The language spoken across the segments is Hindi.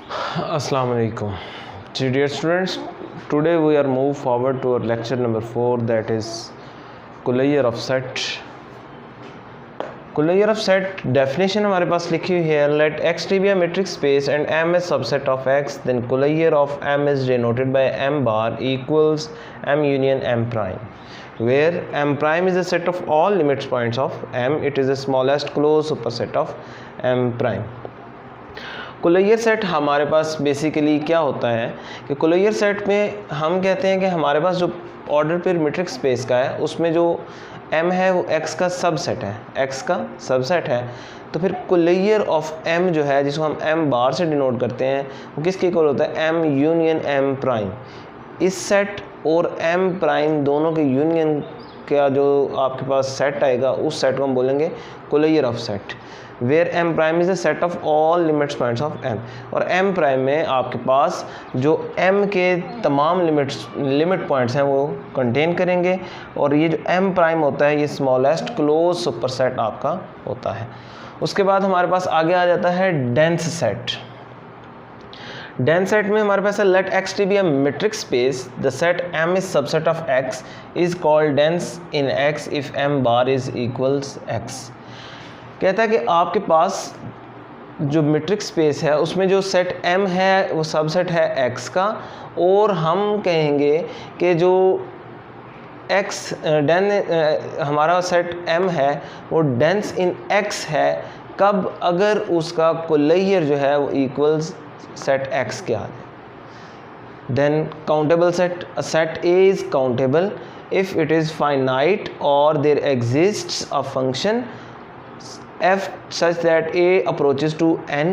Assalamu alaikum. Dear students, today we are move forward to our lecture number 4, that is closure of set. Closure of set definition हमारे पास लिखी हुई है. Let X T be a metric space and M is subset of X, then closure of M is denoted by M bar equals M union M prime, where m prime is a set of all limit points of m. It is the smallest closed superset of m prime. Closure set हमारे पास बेसिकली क्या होता है कि कुलैयर सेट में हम कहते हैं कि हमारे पास जो ऑर्डर पेयर मेट्रिक स्पेस का है उसमें जो m है वो x का सबसेट है, x का सबसेट है. तो फिर कुलैयर ऑफ m जो है, जिसको हम m बार से डिनोट करते हैं, वो किसके इक्वल होता है? m union m prime. इस सेट और m प्राइम दोनों के यूनियन का जो आपके पास सेट आएगा उस सेट को हम बोलेंगे closure of set, where m prime is a set of all limits points of m. और m प्राइम में आपके पास जो m के तमाम लिमिट पॉइंट्स हैं वो कंटेन करेंगे, और ये जो m प्राइम होता है ये स्मॉलेस्ट क्लोज सुपरसेट आपका होता है. उसके बाद हमारे पास आगे आ जाता है डेंस सेट. डेंस सेट में हमारे पास है let X T be a metric space, the set m is subset of x is called dense in x if m bar is equals x. कहता है कि आपके पास जो मेट्रिक स्पेस है उसमें जो सेट m है वो सबसेट है x का, और हम कहेंगे कि जो x हमारा सेट m है वो डेंस इन x है कब? अगर उसका कुलैयर जो है वो इक्वल्स सेट x के आ जाए. Then countable set, a set A is countable if it is finite और there exists a function f such that A approaches to n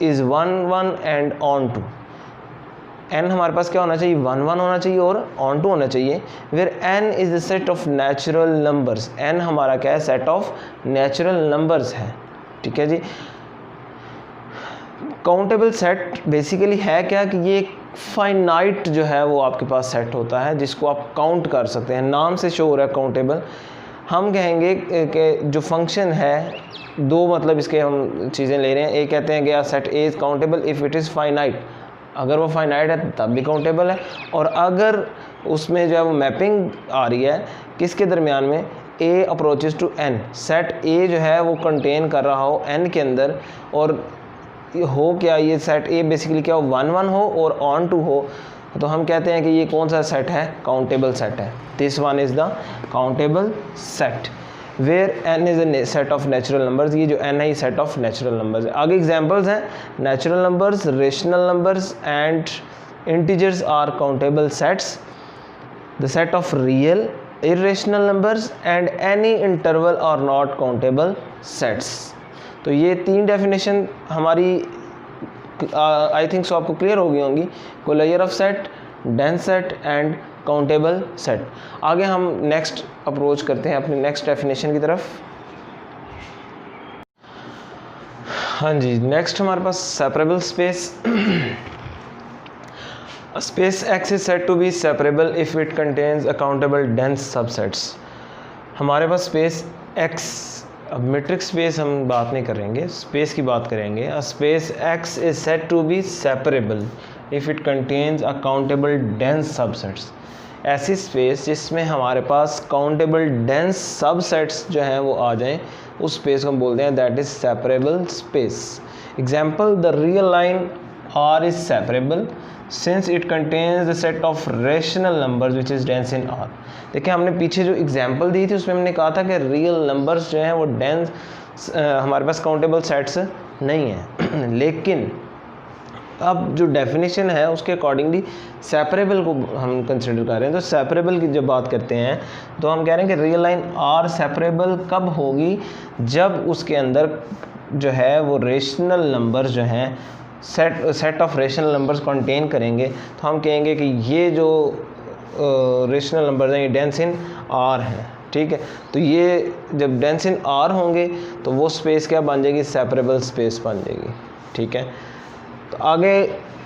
is 1 1 and on to n. हमारे पास क्या होना चाहिए? 1 1 होना चाहिए और on to होना चाहिए. where n is the set of natural numbers. n हमारा क्या है? सेट ऑफ नेचुरल नंबर्स है. ठीक है जी. काउंटेबल सेट बेसिकली है क्या कि ये फाइनाइट जो है वो आपके पास सेट होता है जिसको आप काउंट कर सकते हैं. नाम से शो हो रहा है काउंटेबल. हम कहेंगे कि जो फंक्शन है, दो मतलब इसके हम चीज़ें ले रहे हैं. एक कहते हैं कि set A is countable if it is finite, अगर वो फाइनाइट है तब भी काउंटेबल है. और अगर उसमें जो है वो मैपिंग आ रही है किसके दरमियान में? A approaches to N. Set A जो है वो कंटेन कर रहा हो एन के अंदर, और हो क्या ये सेट ए बेसिकली क्या हो? 1 1 हो और ऑन टू हो, तो हम कहते हैं कि ये कौन सा सेट है? काउंटेबल सेट है. This one is the countable set where n is a set of natural numbers. ये जो n है ये सेट ऑफ नेचुरल नंबर्स है. आगे एग्जांपल्स हैं. Natural numbers, rational numbers and integers are countable sets. The set of real irrational numbers and any interval are not countable sets. तो ये तीन डेफिनेशन हमारी आई थिंक सो आपको क्लियर हो गई होंगी. Closure of set, dense set and countable set. आगे हम नेक्स्ट अप्रोच करते हैं अपनी नेक्स्ट डेफिनेशन की तरफ. हाँ जी, नेक्स्ट हमारे पास separable space. Space X is said to be separable if it contains a countable dense subsets. हमारे पास स्पेस एक्स, अब मेट्रिक स्पेस हम बात नहीं करेंगे, स्पेस की बात करेंगे. Space X is said to be separable if it contains a countable dense subsets. ऐसी स्पेस जिसमें हमारे पास काउंटेबल डेंस सबसेट्स जो हैं वो आ जाएं, उस स्पेस को हम बोलते हैं that is separable space. Example, the real line R is separable since it contains the set of rational numbers which is dense in R. देखिए हमने पीछे जो एग्जांपल दी थी उसमें हमने कहा था कि रियल नंबर्स जो हैं वो डेंस हमारे पास काउंटेबल सेट्स नहीं हैं. लेकिन अब जो डेफिनेशन है उसके अकॉर्डिंगली सेपरेबल को हम कंसिडर कर रहे हैं. तो सेपरेबल की जब बात करते हैं तो हम कह रहे हैं कि रियल लाइन R सेपरेबल कब होगी? जब उसके अंदर जो है वो रेशनल नंबर्स जो हैं set of rational numbers contain करेंगे. तो हम कहेंगे कि ये जो रेशनल नंबर्स हैं ये डेंस इन R हैं. ठीक है, तो ये जब डेंस इन R होंगे तो वो स्पेस क्या बन जाएगी? सेपरेबल स्पेस बन जाएगी. ठीक है, तो आगे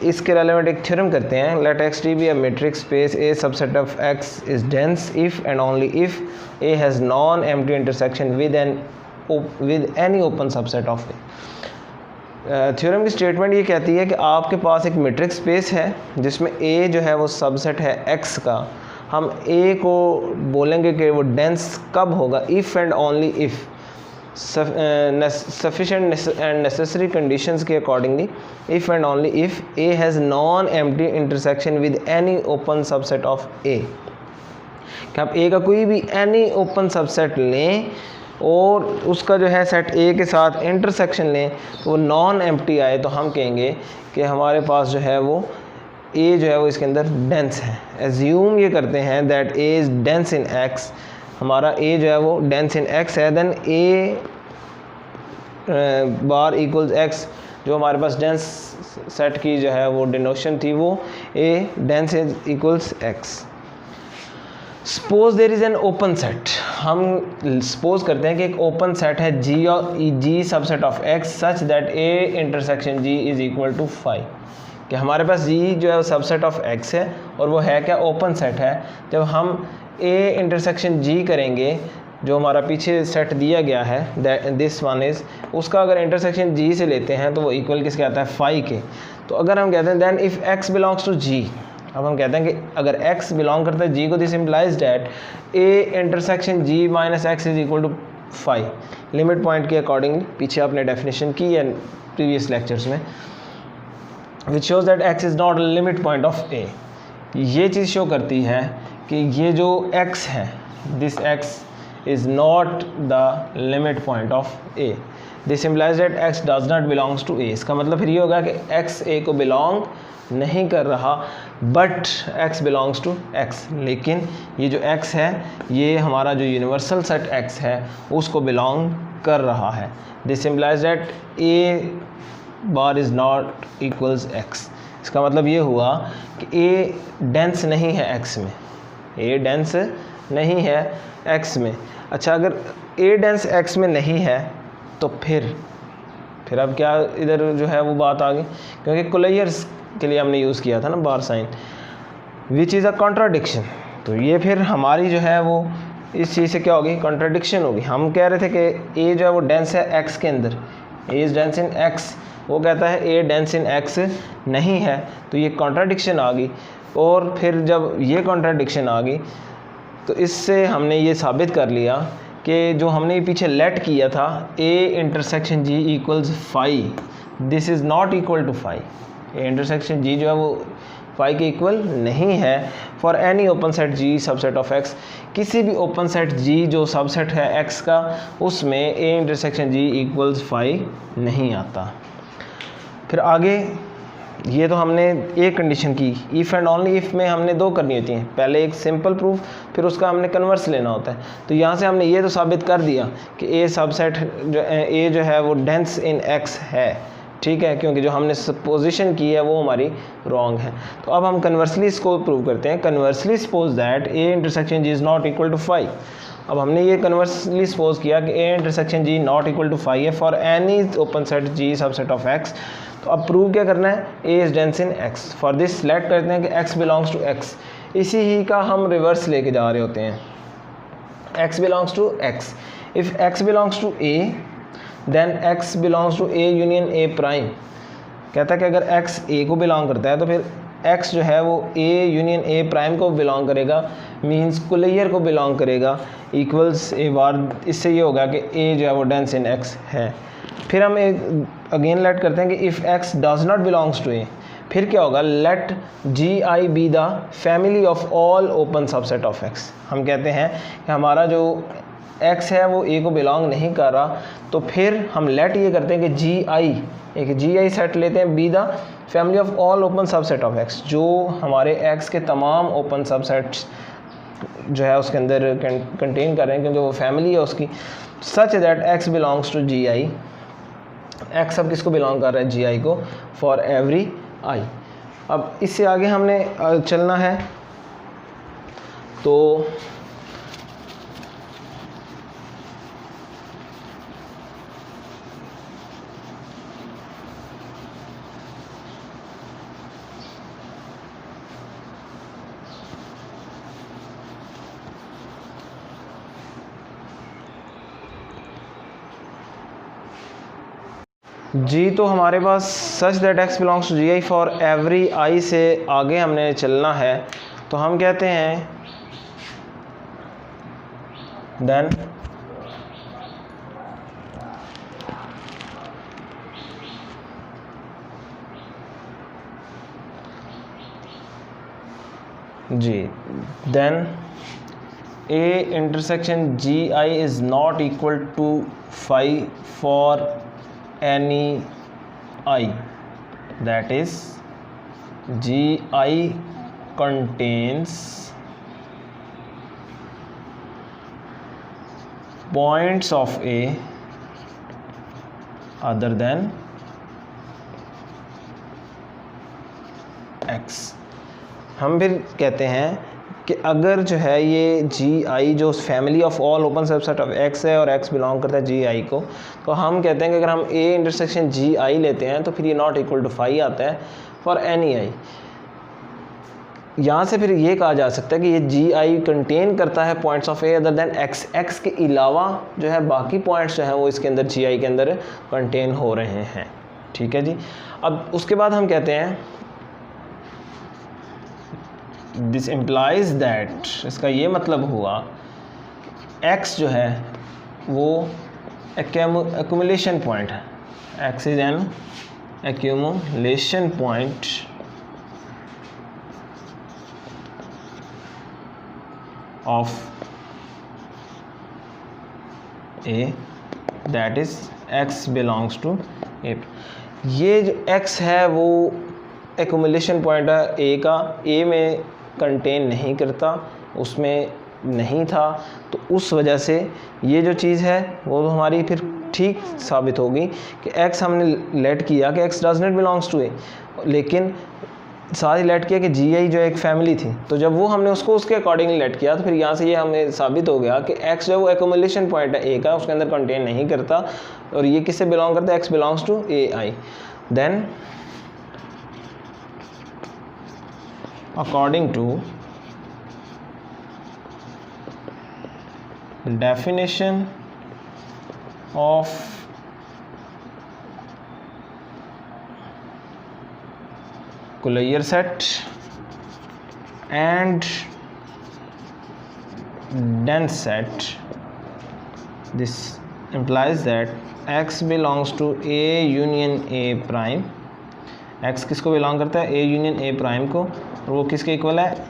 इसके रेलेवेंट एक थ्योरम करते हैं. Let X T be a metric space A subset of X is dense if and only if A has non empty intersection with any open subset of A. Theorem की स्टेटमेंट ये कहती है कि आपके पास एक मीट्रिक स्पेस है जिसमें ए जो है वो सबसेट है एक्स का। हम ए को बोलेंगे कि वो डेंस कब होगा, if and only if sufficient and necessary conditions के accordingly, if and only if A has non-empty intersection with any open subset of A। कि आप A का कोई भी any open subset लें और उसका जो है सेट A के साथ इंटरसेक्शन लें तो वो नॉन एम्प्टी आए तो हम कहेंगे कि हमारे पास जो है वो A जो है वो इसके अंदर डेंस है। एज्यूम ये करते हैं that A is dense in X, हमारा A जो है वो डेंस इन X है, then A bar equals X, जो हमारे पास डेंस सेट की जो है वो डिनोशन थी वो A dense is equals X। Suppose there is an open set, हम सपोज करते हैं कि एक ओपन सेट है G subset of X such that A intersection G is equal to 5, कि हमारे पास G जो है वो सबसेट ऑफ X है और वो है क्या, ओपन सेट है। जब हम A इंटरसेक्शन G करेंगे जो हमारा पीछे सेट दिया गया है दिस वन इज़, उसका अगर इंटरसेक्शन G से लेते हैं तो वो इक्वल किसके आता है, 5 के। तो अगर हम कहते हैं then if X belongs to G, अब हम कहते हैं कि अगर X बिलोंग करता है G को, this implies that A intersection G minus X is equal to 5। Limit point के अकॉर्डिंगली पीछे आपने डेफिनेशन की है प्रीवियस लेक्चर्स में, which shows that X is not limit point of A। ये चीज़ शो करती है कि ये जो X है, this X is not the limit point of A. This implies that X does not belongs to A। इसका मतलब फिर ये होगा कि X A को belong नहीं कर रहा but X belongs to X, लेकिन ये जो X है ये हमारा जो यूनिवर्सल सेट X है उसको belong कर रहा है। This implies that A bar is not equals X। इसका मतलब ये हुआ कि A डेंस नहीं है X में, A डेंस नहीं है X में। अच्छा, अगर A डेंस X में नहीं है तो फिर अब क्या इधर जो है वो बात आ गई, क्योंकि कुलैयर्स के लिए हमने यूज़ किया था ना bar sign, which is a contradiction. तो ये फिर हमारी जो है वो इस चीज़ से क्या होगी, कॉन्ट्राडिक्शन होगी। हम कह रहे थे कि A जो है वो डेंस है X के अंदर, A is dense in X, वो कहता है A डेंस इन X नहीं है, तो ये कॉन्ट्राडिक्शन आ गई। और फिर जब ये कॉन्ट्राडिक्शन आ गई तो इससे हमने ये साबित कर लिया कि जो हमने पीछे लेट किया था A intersection G equals 5, this is not equal to 5। A intersection G जो है वो 5 के इक्वल नहीं है for any open set G subset of X। किसी भी ओपन सेट G जो सबसेट है X का, उसमें A इंटरसेक्शन G इक्वल्स 5 नहीं आता। फिर आगे ये तो हमने एक कंडीशन की, इफ़ एंड ओनली इफ़ में हमने दो करनी होती हैं, पहले एक सिंपल प्रूफ फिर उसका हमने कन्वर्स लेना होता है। तो यहाँ से हमने ये तो साबित कर दिया कि A सबसेट जो है वो डेंस इन X है, ठीक है, क्योंकि जो हमने सपोजिशन की है वो हमारी रॉन्ग है। तो अब हम कन्वर्सली इसको प्रूव करते हैं। Conversely suppose that A intersection G is not equal to 5। अब हमने ये कन्वर्सली सपोज किया कि A intersection G not equal to 5 है for any open set G subset of X। तो अब प्रूव क्या करना है, A is dense in X। For this select करते हैं कि X बिलोंग्स टू X। इसी ही का हम रिवर्स लेके जा रहे होते हैं, X belongs to X। If X belongs to A then X belongs to A union A prime. कहता है कि अगर X A को बिलोंग करता है तो फिर X जो है वो A यूनियन A प्राइम को बिलोंग करेगा, मींस कुलैयर को बिलोंग करेगा, इक्वल्स A बार। इससे ये होगा कि A जो है वो डेंस इन X है। फिर हम एक अगेन लेट करते हैं कि if X does not belongs to A, फिर क्या होगा, let Gi be the family of all open subset of X। हम कहते हैं कि हमारा जो X है वो A को बिलोंग नहीं कर रहा, तो फिर हम लेट ये करते हैं कि Gi, एक Gi सेट लेते हैं B the family of all open subset of X, जो हमारे X के तमाम ओपन सबसेट्स जो है उसके अंदर कंटेन कर रहे हैं, क्योंकि वो फैमिली है उसकी, such that X belongs to Gi। X अब किसको बिलोंग कर रहा है, Gi को, फॉर एवरी I। अब इससे आगे हमने चलना है। तो जी तो हमारे पास such that x belongs to G I for every I से आगे हमने चलना है, तो हम कहते हैं then G then A intersection GI is not equal to phi for any I, that is GI contains points of A other than X। हम फिर कहते हैं कि अगर जो है ये जी आई जो family of all open subset of x है और एक्स बिलोंग करता है जी आई को, तो हम कहते हैं कि अगर हम ए इंटरसेक्शन जी आई लेते हैं तो फिर ये नॉट इक्वल टू फाई आता है फॉर एनी आई। यहाँ से फिर ये कहा जा सकता है कि ये जी आई कंटेन करता है points of A other than x, x के अलावा जो है बाकी पॉइंट्स जो हैं वो इसके अंदर जी आई के अंदर कंटेन हो रहे हैं। ठीक है जी। अब उसके बाद हम कहते हैं दिस इम्प्लाइज दैट, इसका ये मतलब हुआ x जो है वो एक्यूमुलेशन पॉइंट है, x is an accumulation point of a that is x belongs to a। ये जो x है वो एक्यूमुलेशन पॉइंट है a का, a में कंटेन नहीं करता, उसमें नहीं था, तो उस वजह से ये जो चीज़ है वो तो हमारी फिर ठीक साबित होगी कि x हमने लेट किया कि x does not belongs to a, लेकिन साथ ही लेट किया कि जी आई जो एक फैमिली थी, तो जब वो हमने उसको उसके अकॉर्डिंगली लेट किया तो फिर यहाँ से ये हमें साबित हो गया कि x जो वो एक्यूमुलेशन पॉइंट है a का, उसके अंदर कंटेन नहीं करता, और ये किससे बिलोंग करता है, x belongs to A I. Then according to definition of Collier set and dense set, this implies that x belongs to A union A prime, x किसको बिलोंग करता है, A यूनियन A प्राइम को, और वो किसके इक्वल है,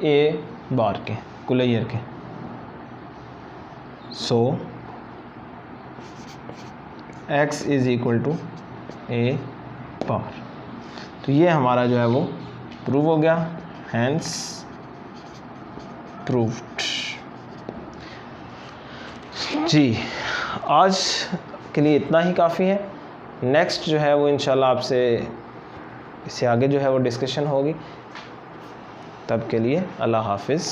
ए बार के, कुलैयर के। सो x इज इक्वल टू ए बार। तो ये हमारा जो है वो प्रूव हो गया, हैंस प्रूव्ड। जी आज के लिए इतना ही काफ़ी है। नेक्स्ट जो है वो इंशाल्लाह आपसे इससे आगे जो है वो डिस्कशन होगी। तब के लिए अल्लाह हाफिज़।